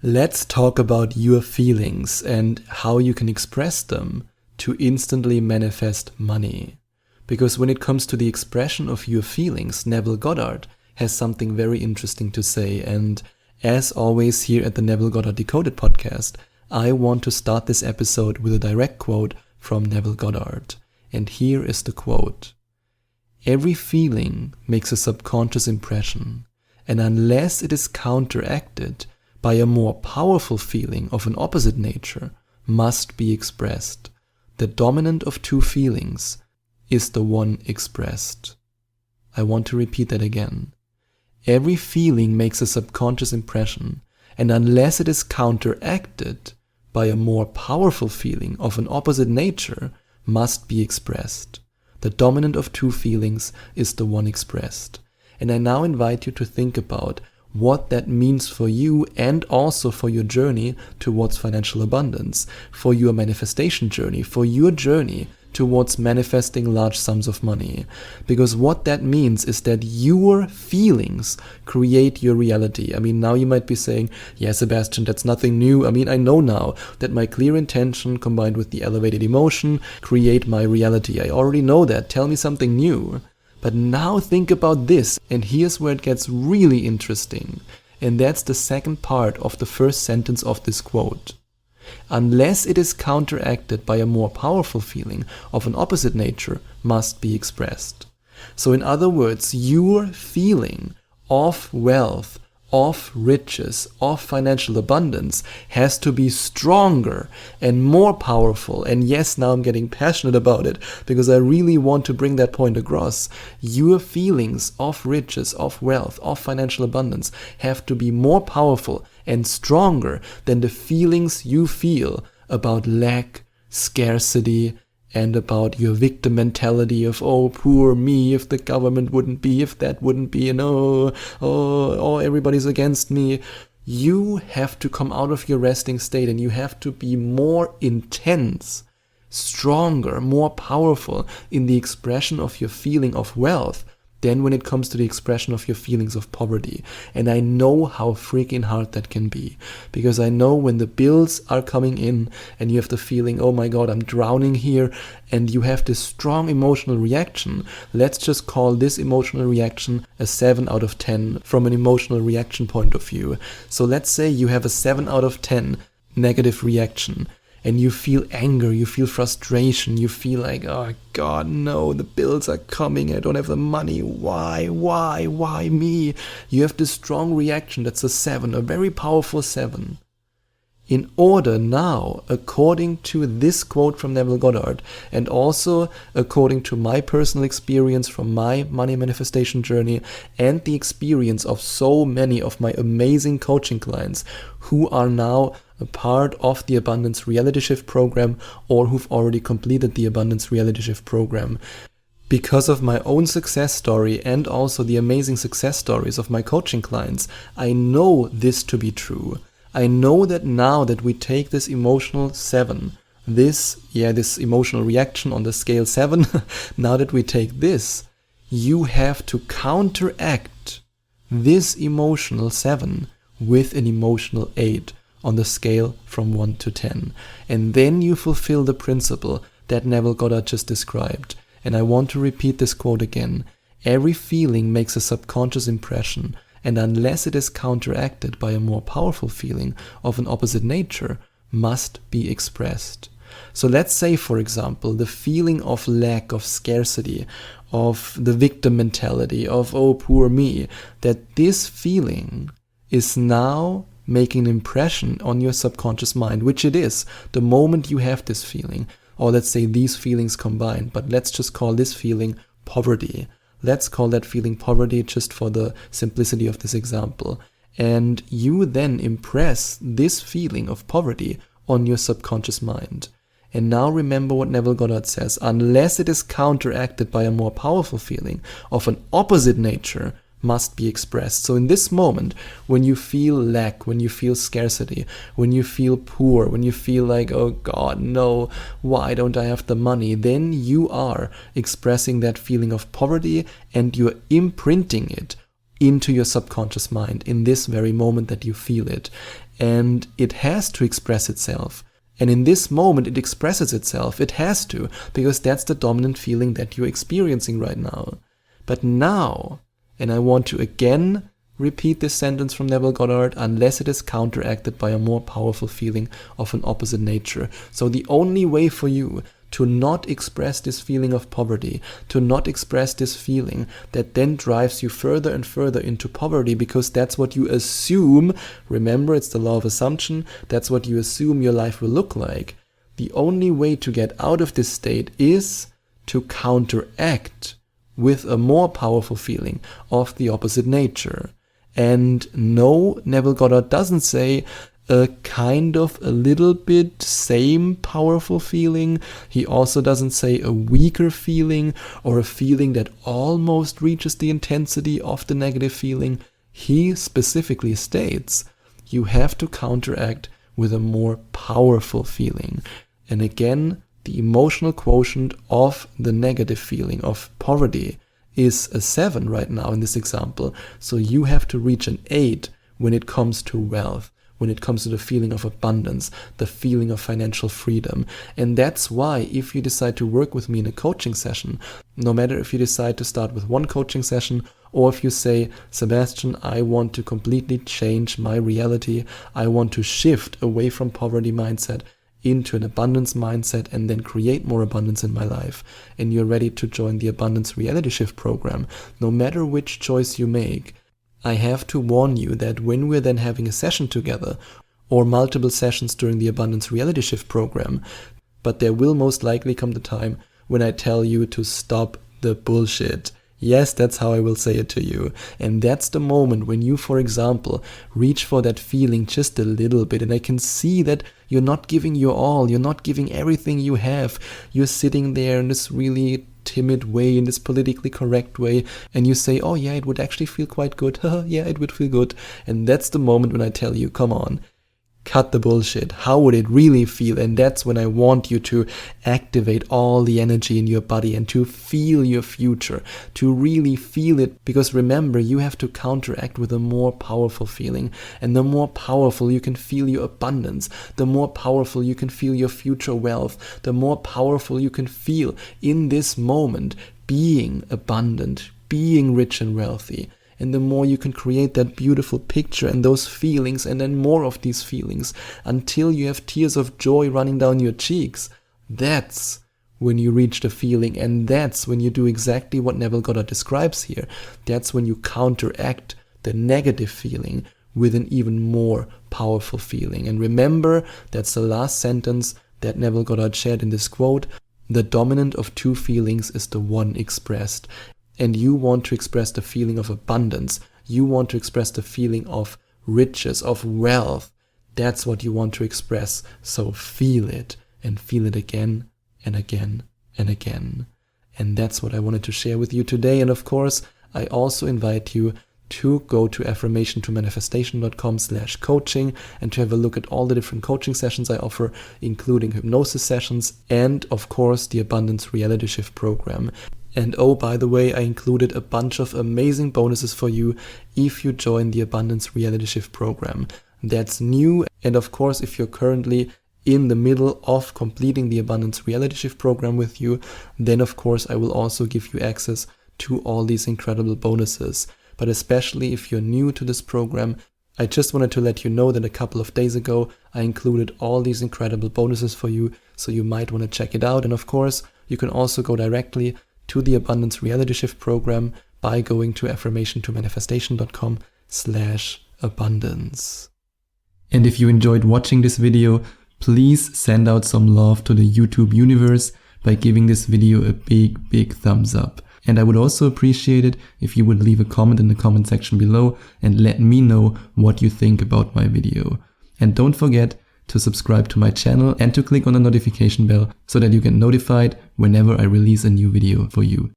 Let's talk about your feelings and how you can express them to instantly manifest money. Because when it comes to the expression of your feelings, Neville Goddard has something very interesting to say. And as always here at the Neville Goddard Decoded podcast, I want to start this episode with a direct quote from Neville Goddard. And here is the quote. "Every feeling makes a subconscious impression, and unless it is counteracted by a more powerful feeling of an opposite nature, must be expressed. The dominant of two feelings is the one expressed." I want to repeat that again. Every feeling makes a subconscious impression, and unless it is counteracted by a more powerful feeling of an opposite nature, must be expressed. The dominant of two feelings is the one expressed. And I now invite you to think about what that means for you and also for your journey towards financial abundance, for your manifestation journey, for your journey towards manifesting large sums of money. Because what that means is that your feelings create your reality. I mean, now you might be saying, yeah, Sebastian, that's nothing new. I mean, I know now that my clear intention combined with the elevated emotion create my reality. I already know that. Tell me something new. But now think about this, and here's where it gets really interesting. And that's the second part of the first sentence of this quote. Unless it is counteracted by a more powerful feeling of an opposite nature, must be expressed. So in other words, your feeling of wealth, of riches, of financial abundance has to be stronger and more powerful. And yes, now I'm getting passionate about it because I really want to bring that point across. Your feelings of riches, of wealth, of financial abundance have to be more powerful and stronger than the feelings you feel about lack, scarcity, and about your victim mentality of, oh, poor me, if the government wouldn't be, if that wouldn't be, and oh, everybody's against me. You have to come out of your resting state and you have to be more intense, stronger, more powerful in the expression of your feeling of wealth than when it comes to the expression of your feelings of poverty. And I know how freaking hard that can be, because I know when the bills are coming in and you have the feeling, oh my God, I'm drowning here, and you have this strong emotional reaction. Let's just call this emotional reaction a 7 out of 10 from an emotional reaction point of view. So let's say you have a 7 out of 10 negative reaction, and you feel anger, you feel frustration, you feel like, oh God, no, the bills are coming, I don't have the money, why me? You have this strong reaction, that's a 7, a very powerful 7. In order now, according to this quote from Neville Goddard, and also according to my personal experience from my money manifestation journey and the experience of so many of my amazing coaching clients who are now a part of the Abundance Reality Shift program or who've already completed the Abundance Reality Shift program. Because of my own success story and also the amazing success stories of my coaching clients, I know this to be true. I know that now that we take this emotional 7, this emotional reaction on the scale 7, now that we take this, you have to counteract this emotional 7 with an emotional 8 on the scale from 1 to 10. And then you fulfill the principle that Neville Goddard just described. And I want to repeat this quote again. Every feeling makes a subconscious impression, and unless it is counteracted by a more powerful feeling of an opposite nature, must be expressed. So let's say, for example, the feeling of lack, of scarcity, of the victim mentality, of, oh, poor me, that this feeling is now making an impression on your subconscious mind, which it is the moment you have this feeling, or let's say these feelings combined, but let's just call this feeling poverty. Let's call that feeling poverty just for the simplicity of this example. And you then impress this feeling of poverty on your subconscious mind. And now remember what Neville Goddard says, unless it is counteracted by a more powerful feeling of an opposite nature, must be expressed. So in this moment, when you feel lack, when you feel scarcity, when you feel poor, when you feel like, oh God, no, why don't I have the money? Then you are expressing that feeling of poverty and you're imprinting it into your subconscious mind in this very moment that you feel it. and it has to express itself. And in this moment, it expresses itself. It has to, because that's the dominant feeling that you're experiencing right now. But now, and I want to again repeat this sentence from Neville Goddard, unless it is counteracted by a more powerful feeling of an opposite nature. So the only way for you to not express this feeling of poverty, to not express this feeling that then drives you further and further into poverty, because that's what you assume, remember it's the law of assumption, that's what you assume your life will look like. The only way to get out of this state is to counteract with a more powerful feeling of the opposite nature. And no, Neville Goddard doesn't say a kind of a little bit same powerful feeling. He also doesn't say a weaker feeling or a feeling that almost reaches the intensity of the negative feeling. He specifically states you have to counteract with a more powerful feeling. And again, the emotional quotient of the negative feeling of poverty is a 7 right now in this example. So you have to reach an 8 when it comes to wealth, when it comes to the feeling of abundance, the feeling of financial freedom. And that's why if you decide to work with me in a coaching session, no matter if you decide to start with one coaching session, or if you say, Sebastian, I want to completely change my reality, I want to shift away from poverty mindset into an abundance mindset and then create more abundance in my life, and you're ready to join the Abundance Reality Shift program, no matter which choice you make, I have to warn you that when we're then having a session together, or multiple sessions during the Abundance Reality Shift program, but there will most likely come the time when I tell you to stop the bullshit. Yes, that's how I will say it to you. And that's the moment when you, for example, reach for that feeling just a little bit, and I can see that you're not giving your all, you're not giving everything you have. You're sitting there in this really timid way, in this politically correct way, and you say, oh yeah, it would actually feel quite good. Yeah, it would feel good. And that's the moment when I tell you, come on, cut the bullshit. How would it really feel? And that's when I want you to activate all the energy in your body and to feel your future, to really feel it. Because remember, you have to counteract with a more powerful feeling. And the more powerful you can feel your abundance, the more powerful you can feel your future wealth, the more powerful you can feel in this moment being abundant, being rich and wealthy. And the more you can create that beautiful picture and those feelings, and then more of these feelings until you have tears of joy running down your cheeks, that's when you reach the feeling, and that's when you do exactly what Neville Goddard describes here. That's when you counteract the negative feeling with an even more powerful feeling. And remember, that's the last sentence that Neville Goddard shared in this quote. The dominant of two feelings is the one expressed. And you want to express the feeling of abundance. You want to express the feeling of riches, of wealth. That's what you want to express. So feel it, and feel it again and again and again. And that's what I wanted to share with you today. And of course, I also invite you to go to affirmationtomanifestation.com/coaching and to have a look at all the different coaching sessions I offer, including hypnosis sessions and, of course, the Abundance Reality Shift program. And oh, by the way, I included a bunch of amazing bonuses for you if you join the Abundance Reality Shift program. That's new. And of course, if you're currently in the middle of completing the Abundance Reality Shift program with you, then of course I will also give you access to all these incredible bonuses. But especially if you're new to this program, I just wanted to let you know that a couple of days ago, I included all these incredible bonuses for you, so you might want to check it out. And of course, you can also go directly to the Abundance Reality Shift program by going to affirmationtomanifestation.com/abundance. And if you enjoyed watching this video, please send out some love to the YouTube universe by giving this video a big thumbs up. And I would also appreciate it if you would leave a comment in the comment section below and let me know what you think about my video. And don't forget to subscribe to my channel and to click on the notification bell so that you get notified whenever I release a new video for you.